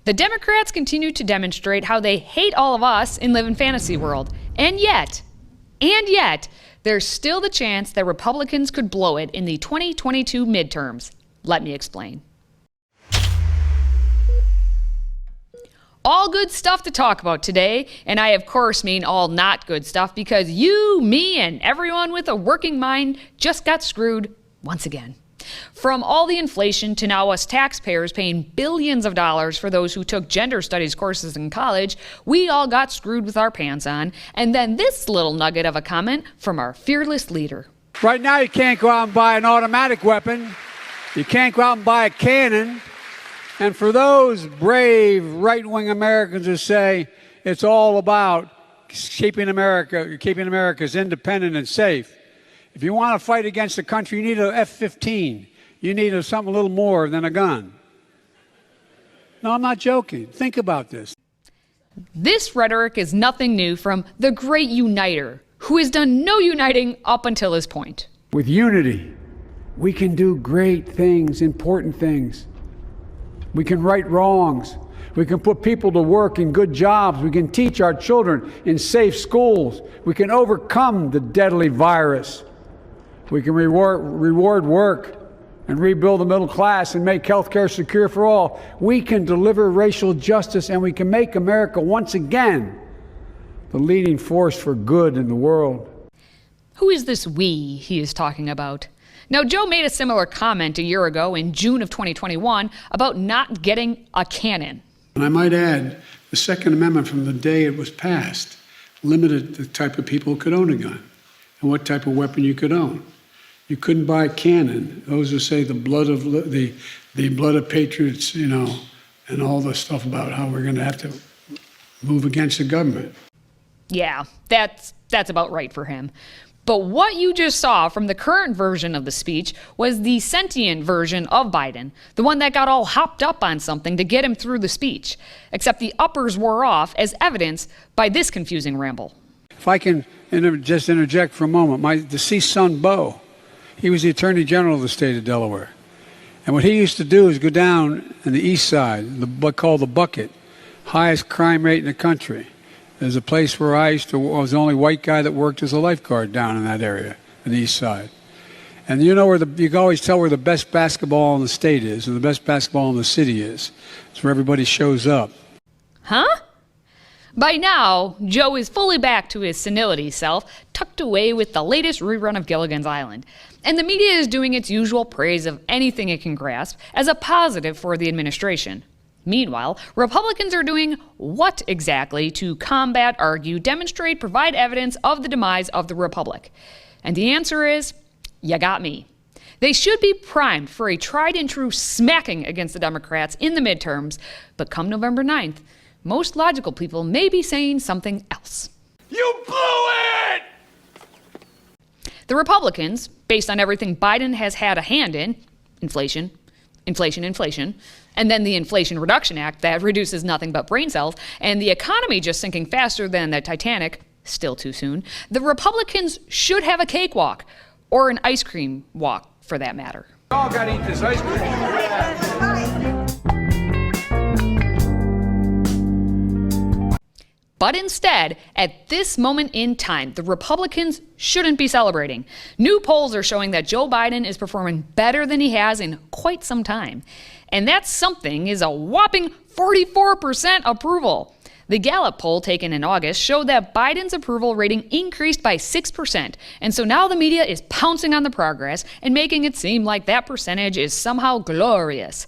The Democrats continue to demonstrate how they hate all of us and live in fantasy world. And yet, there's still the chance that Republicans could blow it in the 2022 midterms. Let me explain. All good stuff to talk about today, and I of course mean all not good stuff because you, me, and everyone with a working mind just got screwed once again. From all the inflation to now us taxpayers paying billions of dollars for those who took gender studies courses in college, we all got screwed with our pants on. And then this little nugget of a comment from our fearless leader. Right now you can't go out and buy an automatic weapon. You can't go out and buy a cannon. And for those brave right-wing Americans who say it's all about keeping America's independent and safe, if you want to fight against the country, you need an F-15. You need something a little more than a gun. No, I'm not joking. Think about this. This rhetoric is nothing new from the great uniter, who has done no uniting up until this point. With unity, we can do great things, important things. We can right wrongs. We can put people to work in good jobs. We can teach our children in safe schools. We can overcome the deadly virus. We can reward work and rebuild the middle class and make health care secure for all. We can deliver racial justice, and we can make America once again the leading force for good in the world. Who is this we he is talking about? Now, Joe made a similar comment a year ago in June of 2021 about not getting a cannon. And I might add, the Second Amendment from the day it was passed limited the type of people who could own a gun and what type of weapon you could own. You couldn't buy a cannon. Those who say the blood of patriots, and all the stuff about how we're going to have to move against the government. Yeah, that's about right for him. But what you just saw from the current version of the speech was the sentient version of Biden, the one that got all hopped up on something to get him through the speech, except the uppers wore off as evidenced by this confusing ramble. If I can just interject for a moment, my deceased son, Bo, he was the Attorney General of the state of Delaware. And what he used to do is go down on the east side, what's called the Bucket, highest crime rate in the country. There's a place where I was the only white guy that worked as a lifeguard down in that area, on the east side. And you can always tell where the best basketball in the state is, and the best basketball in the city is. It's where everybody shows up. Huh? By now, Joe is fully back to his senility self, tucked away with the latest rerun of Gilligan's Island. And the media is doing its usual praise of anything it can grasp as a positive for the administration. Meanwhile, Republicans are doing what exactly to combat, argue, demonstrate, provide evidence of the demise of the Republic? And the answer is, you got me. They should be primed for a tried and true smacking against the Democrats in the midterms, but come November 9th, most logical people may be saying something else. You blew it! The Republicans, based on everything Biden has had a hand in, inflation, and then the Inflation Reduction Act that reduces nothing but brain cells, and the economy just sinking faster than the Titanic, still too soon, the Republicans should have a cakewalk, or an ice cream walk, for that matter. We all got to eat this ice cream. But instead, at this moment in time, the Republicans shouldn't be celebrating. New polls are showing that Joe Biden is performing better than he has in quite some time. And that something is a whopping 44% approval. The Gallup poll taken in August showed that Biden's approval rating increased by 6%. And so now the media is pouncing on the progress and making it seem like that percentage is somehow glorious.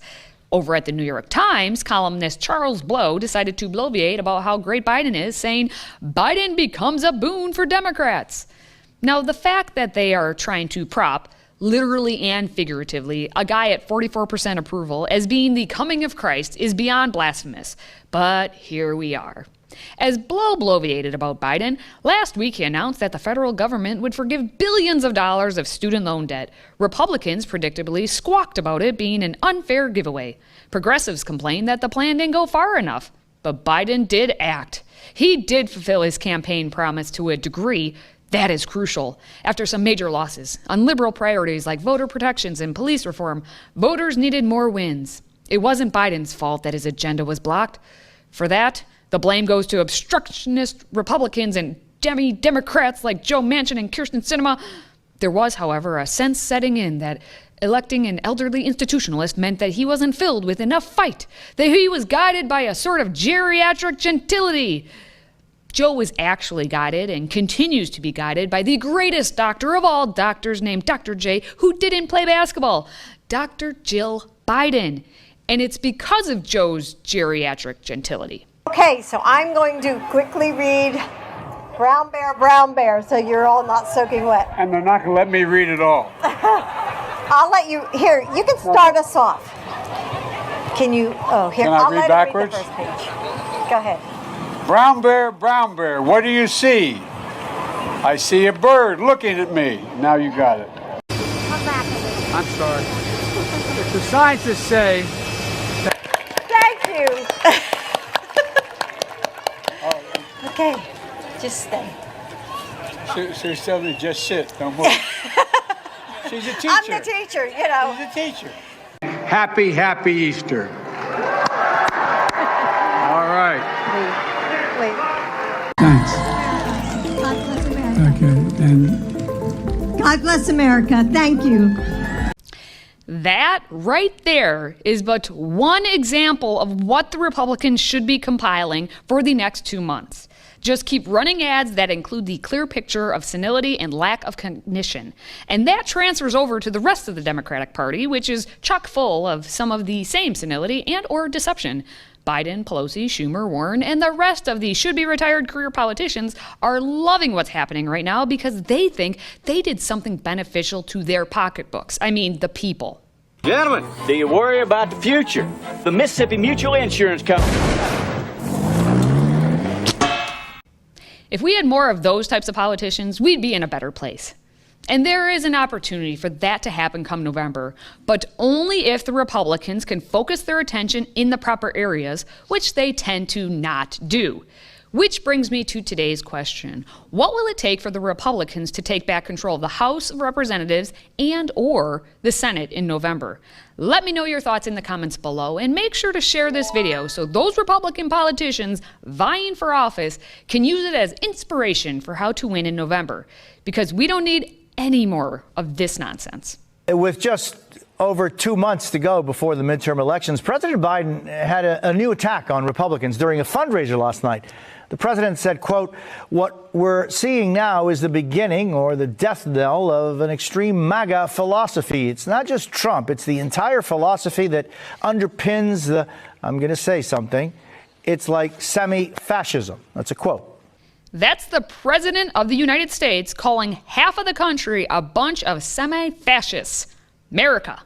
Over at the New York Times, columnist Charles Blow decided to bloviate about how great Biden is, saying, Biden becomes a boon for Democrats. Now, the fact that they are trying to prop, literally and figuratively, a guy at 44% approval as being the coming of Christ is beyond blasphemous. But here we are. As Blow bloviated about Biden, last week he announced that the federal government would forgive billions of dollars of student loan debt. Republicans predictably squawked about it being an unfair giveaway. Progressives complained that the plan didn't go far enough. But Biden did act. He did fulfill his campaign promise to a degree. That is crucial. After some major losses on liberal priorities like voter protections and police reform, voters needed more wins. It wasn't Biden's fault that his agenda was blocked. For that, the blame goes to obstructionist Republicans and Democrats like Joe Manchin and Kyrsten Sinema. There was, however, a sense setting in that electing an elderly institutionalist meant that he wasn't filled with enough fight, that he was guided by a sort of geriatric gentility. Joe was actually guided and continues to be guided by the greatest doctor of all doctors named Dr. J, who didn't play basketball, Dr. Jill Biden. And it's because of Joe's geriatric gentility. Okay, so I'm going to quickly read Brown Bear, so you're all not soaking wet. And they're not going to let me read it all. I'll let you, here, you can start us off. Can you, here, Can I I'll read let backwards? him read the first page. Go ahead. Brown bear, what do you see? I see a bird looking at me. Now you got it. I'm sorry. If the scientists say... Thank you. Okay, just stay. She's telling me just sit, don't move. She's a teacher. I'm the teacher, you know. She's a teacher. Happy Easter. All right. Wait. Thanks. God bless America. Okay, and God bless America. Thank you. That right there is but one example of what the Republicans should be compiling for the next 2 months. Just keep running ads that include the clear picture of senility and lack of cognition. And that transfers over to the rest of the Democratic Party, which is chock full of some of the same senility and or deception. Biden, Pelosi, Schumer, Warren, and the rest of the should-be-retired career politicians are loving what's happening right now because they think they did something beneficial to their pocketbooks. I mean, the people. Gentlemen, do you worry about the future? The Mississippi Mutual Insurance Company. If we had more of those types of politicians, we'd be in a better place. And there is an opportunity for that to happen come November, but only if the Republicans can focus their attention in the proper areas, which they tend to not do. Which brings me to today's question. What will it take for the Republicans to take back control of the House of Representatives and or the Senate in November? Let me know your thoughts in the comments below and make sure to share this video so those Republican politicians vying for office can use it as inspiration for how to win in November. Because we don't need any more of this nonsense. With just over 2 months to go before the midterm elections, President Biden had a new attack on Republicans during a fundraiser last night. The president said, quote, "What we're seeing now is the beginning or the death knell of an extreme MAGA philosophy. It's not just Trump. It's the entire philosophy that underpins the, I'm going to say something, it's like semi-fascism." That's a quote. That's the President of the United States calling half of the country a bunch of semi-fascists. America.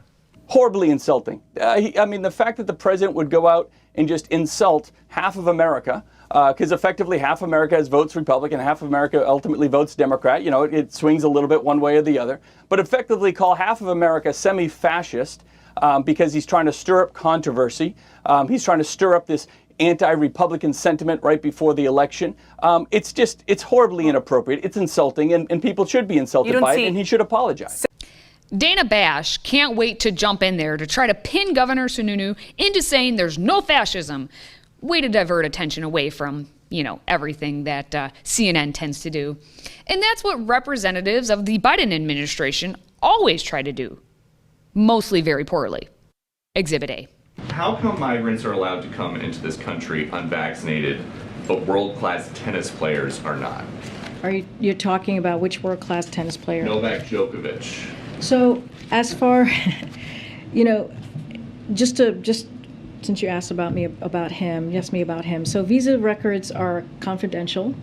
Horribly insulting. I mean, the fact that the president would go out and just insult half of America, because effectively half America votes Republican, half of America ultimately votes Democrat. You know, it swings a little bit one way or the other. But effectively call half of America semi-fascist because he's trying to stir up controversy. He's trying to stir up this anti-Republican sentiment right before the election. It's horribly inappropriate. It's insulting, and people should be insulted by it, and he should apologize. Dana Bash can't wait to jump in there to try to pin Governor Sununu into saying there's no fascism. Way to divert attention away from, everything that CNN tends to do. And that's what representatives of the Biden administration always try to do. Mostly very poorly. Exhibit A. How come migrants are allowed to come into this country unvaccinated, but world-class tennis players are not? You're talking about which world-class tennis player? Novak Djokovic. So as far, just since you asked about him, so visa records are confidential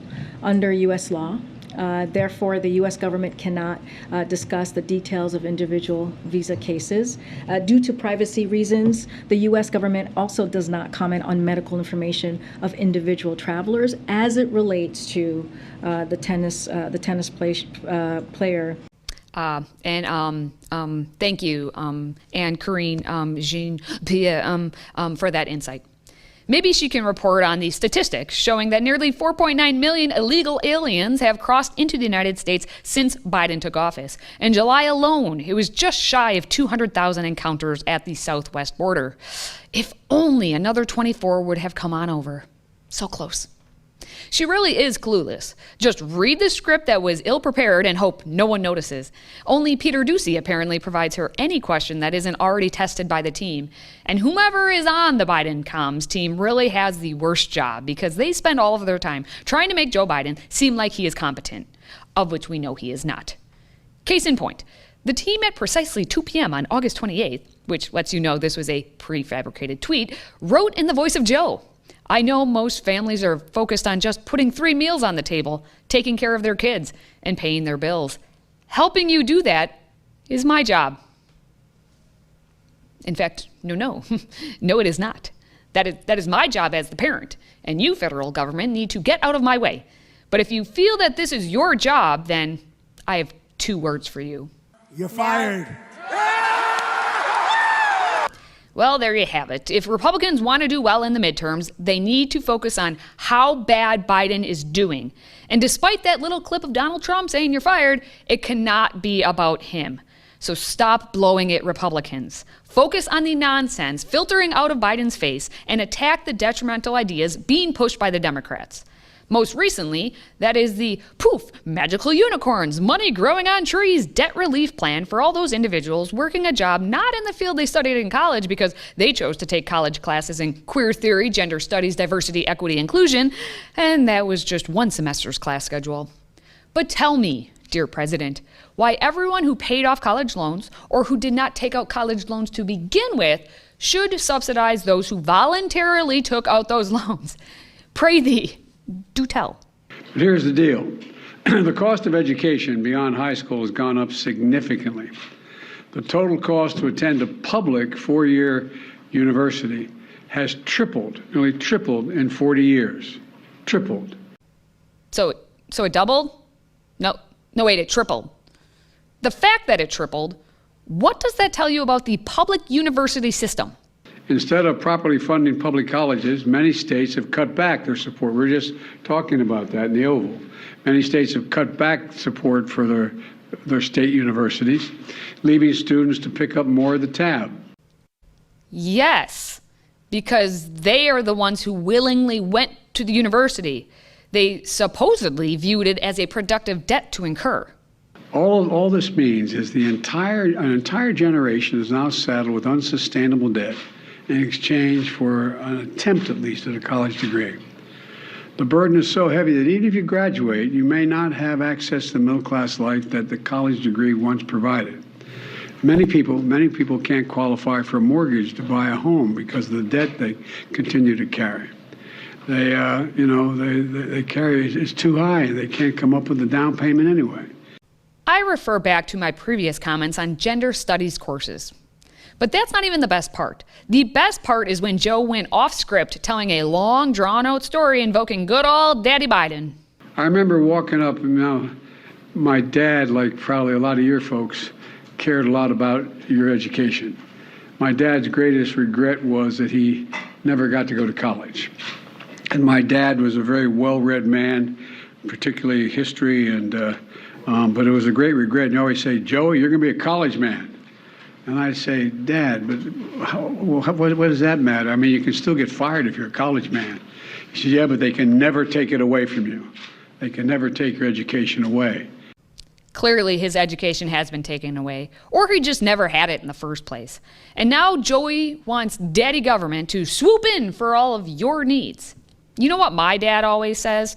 under U.S. law. Therefore, the U.S. government cannot discuss the details of individual visa cases. Due to privacy reasons, the U.S. government also does not comment on medical information of individual travelers as it relates to the tennis player. Thank you, Anne Karine Jean Pierre, for that insight. Maybe she can report on the statistics showing that nearly 4.9 million illegal aliens have crossed into the United States since Biden took office. In July alone, it was just shy of 200,000 encounters at the southwest border. If only another 24 would have come on over. So close. She really is clueless. Just read the script that was ill-prepared and hope no one notices. Only Peter Doocy apparently provides her any question that isn't already tested by the team. And whomever is on the Biden comms team really has the worst job because they spend all of their time trying to make Joe Biden seem like he is competent, of which we know he is not. Case in point, the team at precisely 2 p.m. on August 28th, which lets you know this was a prefabricated tweet, wrote in the voice of Joe, "I know most families are focused on just putting 3 meals on the table, taking care of their kids, and paying their bills. Helping you do that is my job." In fact, no, it is not. That is my job as the parent, and you, federal government, need to get out of my way. But if you feel that this is your job, then I have 2 words for you. You're fired. Well, there you have it. If Republicans want to do well in the midterms, they need to focus on how bad Biden is doing. And despite that little clip of Donald Trump saying you're fired, it cannot be about him. So stop blowing it, Republicans. Focus on the nonsense filtering out of Biden's face and attack the detrimental ideas being pushed by the Democrats. Most recently, that is the poof, magical unicorns, money growing on trees, debt relief plan for all those individuals working a job not in the field they studied in college because they chose to take college classes in queer theory, gender studies, diversity, equity, inclusion, and that was just one semester's class schedule. But tell me, dear President, why everyone who paid off college loans or who did not take out college loans to begin with should subsidize those who voluntarily took out those loans. Pray thee, do tell. But here's the deal. The cost of education beyond high school has gone up significantly. The total cost to attend a public 4-year university has tripled, nearly tripled in 40 years. Tripled. So it doubled? No, wait, it tripled. The fact that it tripled, what does that tell you about the public university system? Instead of properly funding public colleges, many states have cut back their support. We were just talking about that in the Oval. Many states have cut back support for their state universities, leaving students to pick up more of the tab. Yes, because they are the ones who willingly went to the university. They supposedly viewed it as a productive debt to incur. All this means is an entire generation is now saddled with unsustainable debt in exchange for an attempt, at least, at a college degree. The burden is so heavy that even if you graduate, you may not have access to the middle-class life that the college degree once provided. Many people can't qualify for a mortgage to buy a home because of the debt they continue to carry. They carry, it's too high. They can't come up with the down payment anyway. I refer back to my previous comments on gender studies courses. But that's not even the best part. The best part is when Joe went off script telling a long, drawn-out story invoking good old Daddy Biden. I remember walking up, and my dad, like probably a lot of your folks, cared a lot about your education. My dad's greatest regret was that he never got to go to college. And my dad was a very well-read man, particularly history, but it was a great regret. And he always say, "Joey, you're going to be a college man." And I'd say, "Dad, but what does that matter? I mean, you can still get fired if you're a college man." He said, "Yeah, but they can never take it away from you. They can never take your education away." Clearly, his education has been taken away, or he just never had it in the first place. And now Joey wants daddy government to swoop in for all of your needs. You know what my dad always says?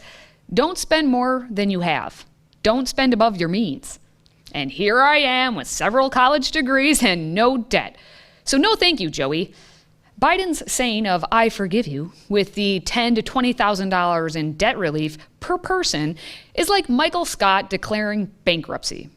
Don't spend more than you have. Don't spend above your means. And here I am with several college degrees and no debt. So no thank you, Joey. Biden's saying of "I forgive you" with the $10,000 to $20,000 in debt relief per person is like Michael Scott declaring bankruptcy.